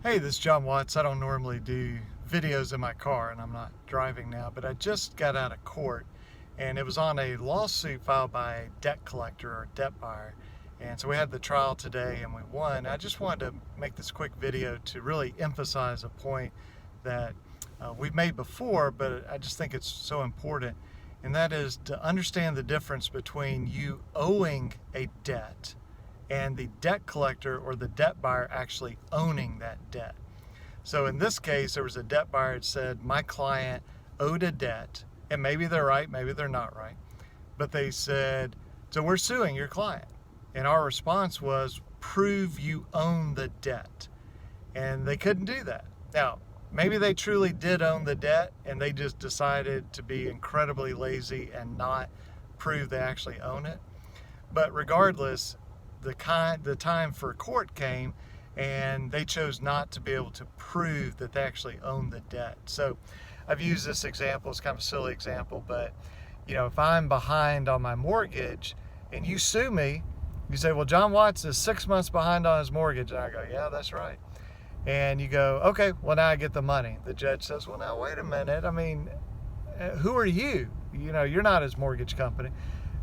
Hey, this is John Watts. I don't normally do videos in my car, and I'm not driving now, but I just got out of court, and it was on a lawsuit filed by a debt collector or debt buyer. And so we had the trial today and we won. I just wanted to make this quick video to really emphasize a point that we've made before, but I just think it's so important, and that is to understand the difference between you owing a debt and the debt collector or the debt buyer actually owning that debt. So in this case, there was a debt buyer that said, my client owed a debt, and maybe they're right, maybe they're not right, but they said, so we're suing your client. And our response was, prove you own the debt. And they couldn't do that. Now, maybe they truly did own the debt and they just decided to be incredibly lazy and not prove they actually own it. But regardless, the time for court came and they chose not to be able to prove that they actually own the debt. So I've used this example, it's kind of a silly example, but if I'm behind on my mortgage and you sue me, you say, well, John Watts is 6 months behind on his mortgage. And I go, yeah, that's right. And you go, okay, well, now I get the money. The judge says, well, now wait a minute. I mean, who are you? You're not his mortgage company.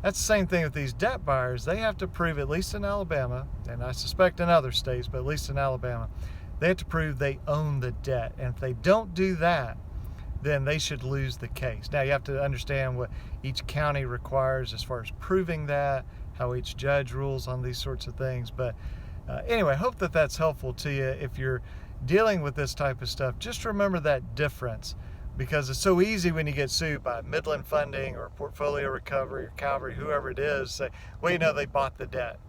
That's the same thing with these debt buyers. They have to prove, at least in Alabama, and I suspect in other states, but at least in Alabama, they have to prove they own the debt. And if they don't do that, then they should lose the case. Now, you have to understand what each county requires as far as proving that, how each judge rules on these sorts of things. But anyway, hope that that's helpful to you. If you're dealing with this type of stuff, just remember that difference, because it's so easy when you get sued by Midland Funding or Portfolio Recovery or Calvary, whoever it is, say, well, they bought the debt.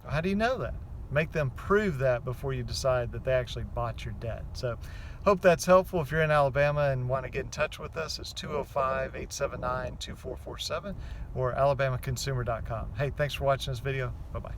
Well, how do you know that? Make them prove that before you decide that they actually bought your debt. So hope that's helpful. If you're in Alabama and want to get in touch with us, it's 205-879-2447 or alabamaconsumer.com. Hey, thanks for watching this video. Bye-bye.